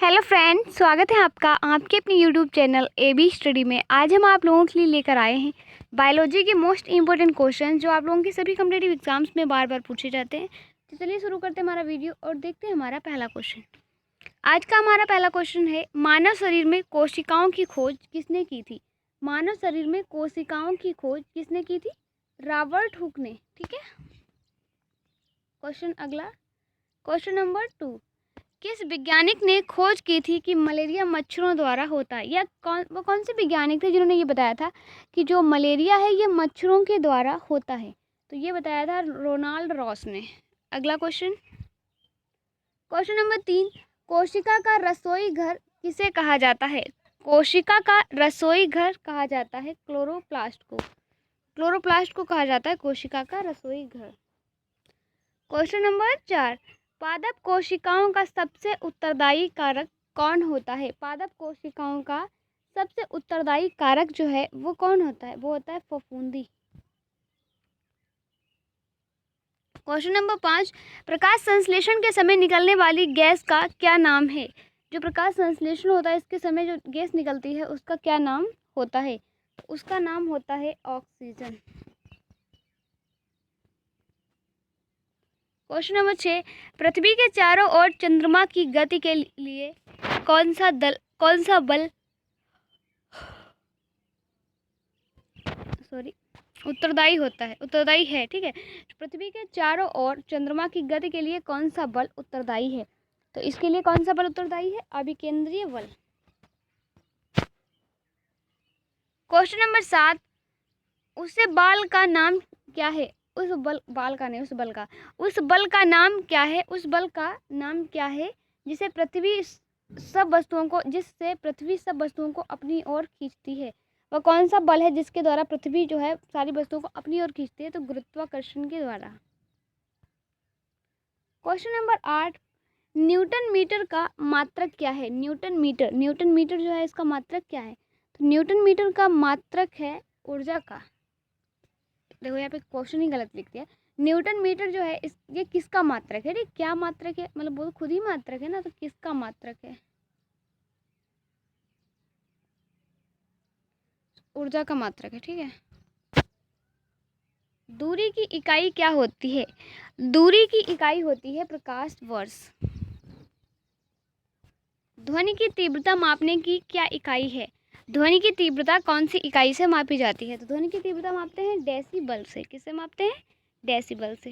Hello friend, स्वागत है आपका आपके अपने यूट्यूब चैनल AB स्टडी में। आज हम आप लोगों के लिए लेकर आए हैं बायोलॉजी के मोस्ट इंपॉर्टेंट क्वेश्चन जो आप लोगों के सभी कॉम्पिटिटिव एग्जाम्स में बार बार पूछे जाते हैं। तो चलिए शुरू करते हैं हमारा वीडियो और देखते हैं हमारा पहला क्वेश्चन। आज का हमारा पहला क्वेश्चन है, मानव शरीर में कोशिकाओं की खोज किसने की थी? मानव शरीर में कोशिकाओं की खोज किसने की थी? रॉबर्ट हुक ने। ठीक है, क्वेश्चन अगला, क्वेश्चन नंबर 2। किस वैज्ञानिक ने खोज की थी कि मलेरिया मच्छरों द्वारा होता है? या कौन से वैज्ञानिक थे जिन्होंने ये बताया था कि जो मलेरिया है ये मच्छरों के द्वारा होता है? तो ये बताया था रोनाल्ड रॉस ने। अगला क्वेश्चन, क्वेश्चन नंबर 3। कोशिका का रसोई घर किसे कहा जाता है? कोशिका का रसोई घर कहा जाता है क्लोरोप्लास्ट को। क्लोरोप्लास्ट को कहा जाता है कोशिका का रसोई घर। Question number 4। पादप कोशिकाओं का सबसे उत्तरदायी कारक कौन होता है? पादप कोशिकाओं का सबसे उत्तरदायी कारक जो है वो कौन होता है? वो होता है फफूंदी। Question number 5। प्रकाश संश्लेषण के समय निकलने वाली गैस का क्या नाम है? जो प्रकाश संश्लेषण होता है इसके समय जो गैस निकलती है उसका क्या नाम होता है? उसका नाम होता है ऑक्सीजन। Question number 6। पृथ्वी के चारों ओर चंद्रमा की गति के लिए कौन सा बल उत्तरदायी होता है? उत्तरदायी है। ठीक है, पृथ्वी के चारों ओर चंद्रमा की गति के लिए कौन सा बल उत्तरदायी है? तो इसके लिए कौन सा बल उत्तरदायी है? अभिकेंद्रीय बल। Question number 7। उस बल का नाम क्या है? उस बल का नहीं, उस बल का नाम क्या है? उस बल का नाम क्या है जिससे पृथ्वी सब वस्तुओं को अपनी ओर खींचती है? वह कौन सा बल है जिसके द्वारा पृथ्वी जो है सारी वस्तुओं को अपनी ओर खींचती है? तो गुरुत्वाकर्षण के द्वारा। Question number 8। न्यूटन मीटर का मात्रक क्या है? न्यूटन मीटर जो है इसका मात्रक क्या है? तो न्यूटन मीटर का मात्रक है ऊर्जा का। देखो यहाँ पे क्वेश्चन ही गलत लिख दिया। न्यूटन मीटर जो है ये किसका मात्रक है? क्या मात्रक है? मतलब वो खुद ही मात्रक है ना, तो किसका मात्रक है? ऊर्जा का मात्रक है। ठीक है, दूरी की इकाई क्या होती है? दूरी की इकाई होती है प्रकाश वर्ष। ध्वनि की तीव्रता मापने की क्या इकाई है? ध्वनि की तीव्रता कौन सी इकाई से मापी जाती है? तो ध्वनि की तीव्रता मापते हैं डेसिबल से। किससे मापते हैं? डेसिबल से।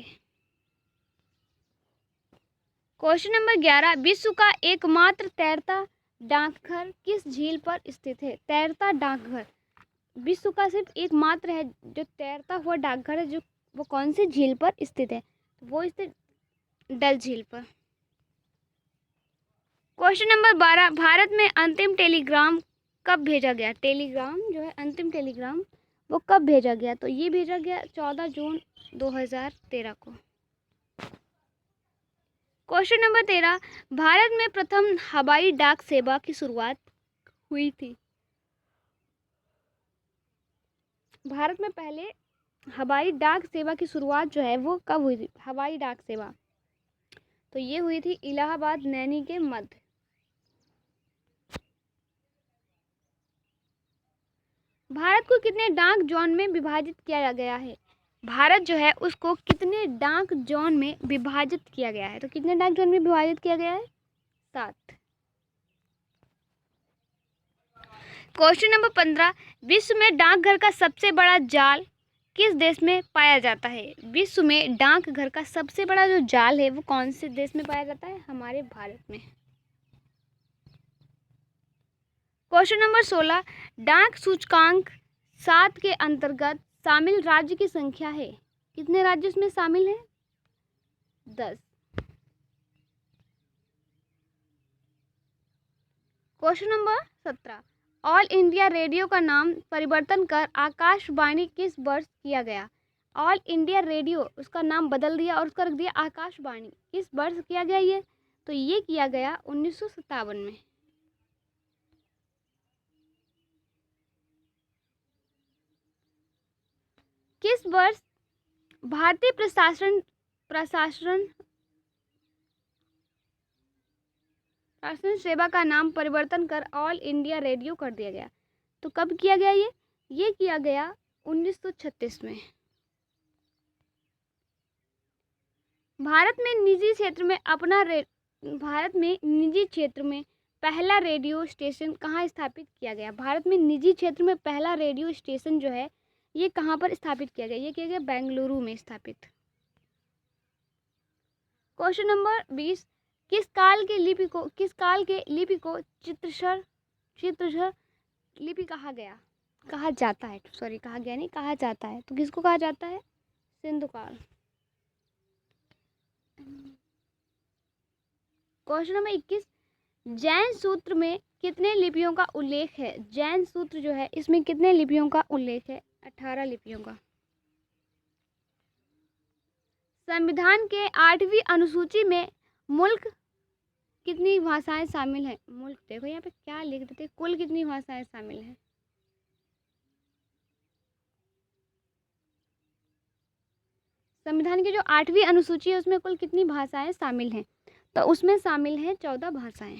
Question number 11। विश्व का एकमात्र तैरता डाकघर किस झील पर स्थित है? तैरता डाकघर विश्व का सिर्फ एकमात्र है जो तैरता हुआ डाकघर है, जो वो कौन सी झील पर स्थित है? वो स्थित डल झील पर। Question number 12। भारत में अंतिम टेलीग्राम कब भेजा गया? टेलीग्राम जो है अंतिम टेलीग्राम वो कब भेजा गया? तो ये भेजा गया 14 जून 2013 को। Question number 13। भारत में प्रथम हवाई डाक सेवा की शुरुआत हुई थी? भारत में पहले हवाई डाक सेवा की शुरुआत जो है वो कब हुई थी? हवाई डाक सेवा तो ये हुई थी इलाहाबाद नैनी के मध्य। भारत को कितने डाक जोन में विभाजित किया गया है? भारत जो है उसको कितने डाक जोन में विभाजित किया गया है? तो कितने डाक जोन में विभाजित किया गया है? 7। Question number 15। विश्व में डाकघर का सबसे बड़ा जाल किस देश में पाया जाता है? विश्व में डाकघर का सबसे बड़ा जो जाल है वो कौन से देश में पाया जाता है? हमारे भारत में। Question number 16। डाक सूचकांक 7 के अंतर्गत शामिल राज्य की संख्या है? कितने राज्य इसमें शामिल हैं? 10। Question number 17। All India radio का नाम परिवर्तन कर आकाशवाणी किस वर्ष किया गया? ऑल इंडिया रेडियो उसका नाम बदल दिया और उसका रख दिया आकाशवाणी। किस वर्ष किया गया ये? तो ये किया गया 1957 में। किस वर्ष भारतीय प्रशासन राष्ट्रीय सेवा का नाम परिवर्तन कर ऑल इंडिया रेडियो कर दिया गया। तो कब किया गया ये किया गया 1936 में। भारत में निजी क्षेत्र में पहला रेडियो स्टेशन कहाँ स्थापित किया गया? भारत में निजी क्षेत्र में पहला रेडियो स्टेशन जो है ये कहाँ पर स्थापित किया गया? ये किया गया बेंगलुरु में स्थापित। क्वेश्चन नंबर 20, किस काल के लिपि को चित्रशर लिपि कहा जाता है? तो किसको कहा जाता है? सिंधु काल। क्वेश्चन नंबर 21, जैन सूत्र में कितने लिपियों का उल्लेख है? जैन सूत्र जो है इसमें कितने लिपियों का उल्लेख है? 18 लिपियों का। संविधान के 8वीं अनुसूची में मुल्क कितनी भाषाएं शामिल हैं? मुल्क देखो यहाँ पे क्या लिख देते, कुल कितनी भाषाएं शामिल हैं? संविधान की जो 8वीं अनुसूची है उसमें कुल कितनी भाषाएं शामिल हैं? तो उसमें शामिल हैं 14 भाषाएं।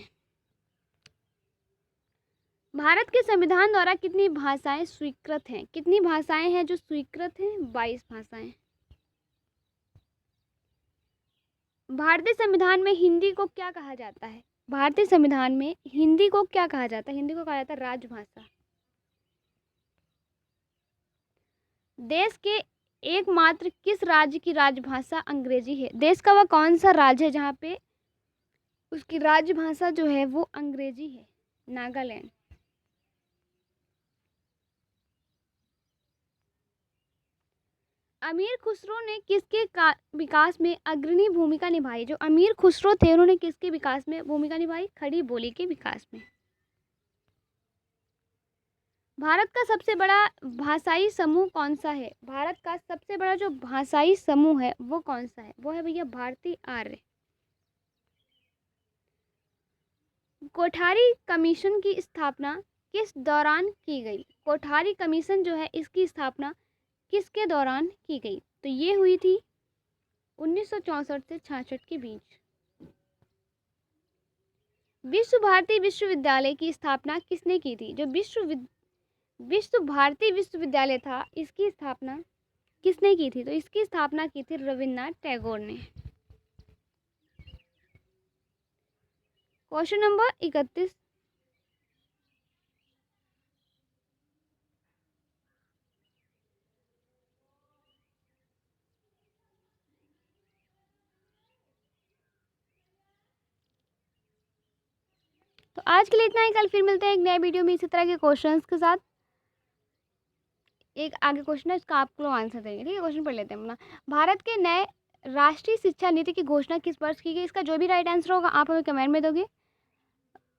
भारत के संविधान द्वारा कितनी भाषाएं स्वीकृत हैं? कितनी भाषाएं हैं जो स्वीकृत हैं? 22 भाषाएं। भारतीय संविधान में हिंदी को क्या कहा जाता है? भारतीय संविधान में हिंदी को क्या कहा जाता है? हिंदी को कहा जाता है राजभाषा। देश के एकमात्र किस राज्य की राजभाषा अंग्रेजी है? देश का वह कौन सा राज्य है जहाँ पे उसकी राजभाषा जो है वो अंग्रेजी है? नागालैंड। अमीर खुसरो ने किसके विकास में अग्रणी भूमिका निभाई? जो अमीर खुसरो थे उन्होंने किसके विकास में भूमिका निभाई? खड़ी बोली के विकास में। भारत का सबसे बड़ा भाषाई समूह कौन सा है? भारत का सबसे बड़ा जो भाषाई समूह है वो कौन सा है? वो है भैया भारतीय आर्य। कोठारी कमीशन की स्थापना किस दौरान की गई? कोठारी कमीशन जो है इसकी स्थापना किसके दौरान की गई? तो ये हुई थी 1964 से 66 के बीच। विश्व भारती विश्वविद्यालय की स्थापना किसने की थी? जो विश्व भारती विश्वविद्यालय था इसकी स्थापना किसने की थी? तो इसकी स्थापना की थी रविन्द्रनाथ टैगोर ने। क्वेश्चन नंबर 31, तो आज के लिए इतना ही। कल फिर मिलते हैं एक नए वीडियो में इसी तरह के क्वेश्चंस के साथ। एक आगे क्वेश्चन है इसका आप लोग आंसर देंगे, ठीक है? क्वेश्चन पढ़ लेते हैं अपना। भारत के नए राष्ट्रीय शिक्षा नीति की घोषणा किस वर्ष की गई? इसका जो भी राइट आंसर होगा आप हमें कमेंट में दोगे।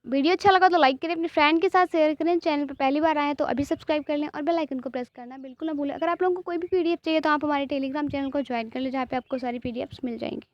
वीडियो अच्छा लगा तो लाइक करें, अपने फ्रेंड के साथ शेयर करें। चैनल पर पहली बार आए हैं तो अभी सब्सक्राइब कर लें और बेल आइकन को प्रेस करना बिल्कुल ना भूलें। अगर आप लोगों को कोई भी पीडीएफ चाहिए तो आप हमारे टेलीग्राम चैनल को ज्वाइन कर लें जहाँ पे आपको सारी पीडीएफ्स मिल जाएंगी।